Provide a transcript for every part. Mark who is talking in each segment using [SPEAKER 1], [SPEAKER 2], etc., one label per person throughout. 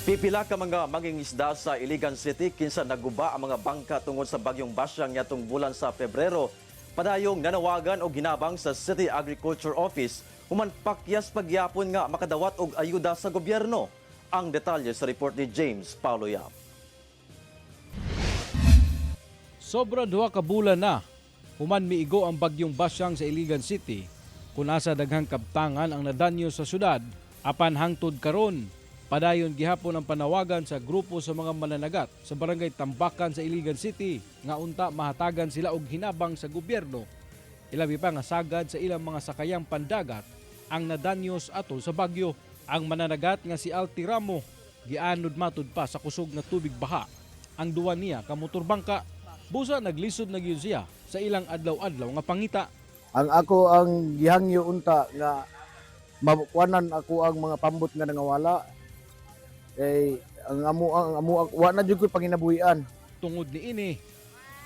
[SPEAKER 1] Pipila ka mga mangingisda sa Iligan City kinsa naguba ang mga bangka tungod sa bagyong Basyang nitong bulan sa Pebrero. Padayong nanawagan o ginabang sa City Agriculture Office human pakyas pagyapon nga makadawat og ayuda sa gobyerno. Ang detalye sa report ni James Paulo Yap.
[SPEAKER 2] Sobra 2 ka bulan na human miigo ang bagyong Basyang sa Iligan City kun asa daghang kabtangan ang nadanyo sa syudad. Apan hangtod karon padayon gihapon ang panawagan sa grupo sa mga mananagat sa barangay Tambakan sa Iligan City nga unta mahatagan sila og hinabang sa gobyerno. Ilabi pa nga sagad sa ilang mga sakayang pandagat ang nadanyos atol sa bagyo. Ang mananagat nga si Altiramo gianod matud pa sa kusog na tubig baha. Ang duwa niya ka motorbangka busa naglisod na gyud siya sa ilang adlaw-adlaw nga pangita.
[SPEAKER 3] Ang ako ang gihangyo unta nga makuanan ako ang mga pambot nga nangawala. Ang amo wa na jud ko panginabuhian.
[SPEAKER 2] Tungod niini,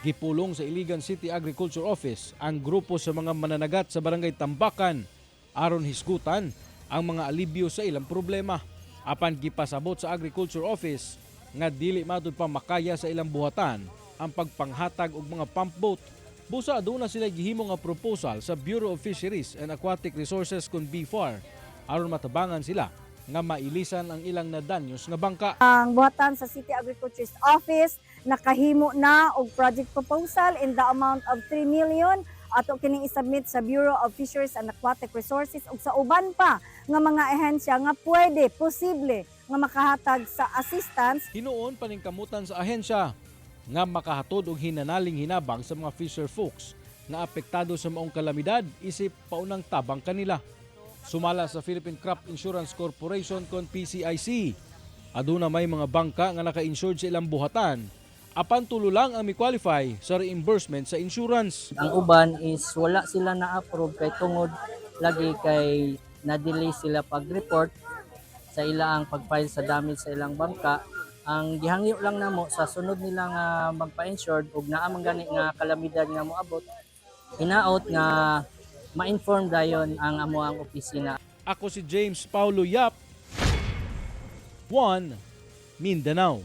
[SPEAKER 2] gipulong sa Iligan City Agriculture Office ang grupo sa mga mananagat sa barangay Tambakan aron hisgutan ang mga alibyo sa ilang problema. Apan gipasabot sa Agriculture Office nga dili matud pa makaya sa ilang buhatan ang pagpanghatag og mga pump boat. Busa aduna sila gihimo nga proposal sa Bureau of Fisheries and Aquatic Resources kun BFAR aron matabangan sila nga mailisan ang ilang nadanyos nga bangka.
[SPEAKER 4] Ang buhatan sa City Agriculture Office nakahimo na og project proposal in the amount of 3 million ato kining isubmit sa Bureau of Fisheries and Aquatic Resources ug sa uban pa nga mga ehensya nga posible nga makahatag sa assistance.
[SPEAKER 2] Hinuon paningkamutan sa ahensya nga makahatod og hinanaling hinabang sa mga fisher folks nga apektado sa maong kalamidad isip paunang tabang kanila. Sumala sa Philippine Crop Insurance Corporation kon PCIC. Aduna may mga bangka nga naka-insured sa ilang buhatan. Apan tulo lang ang mi-qualify sa reimbursement sa insurance.
[SPEAKER 5] Ang uban is wala sila na-approve kay tungod lagi kay na-delay sila pag-report sa ilang pag-file sa damage sa ilang bangka. Ang gihangyo lang namo sa sunod nila nga magpa-insured ug naa man gani nga kalamidad nga moabot, hinaot nga ma-inform dayon ang amuang opisina.
[SPEAKER 2] Ako si James Paulo Yap, One Mindanao.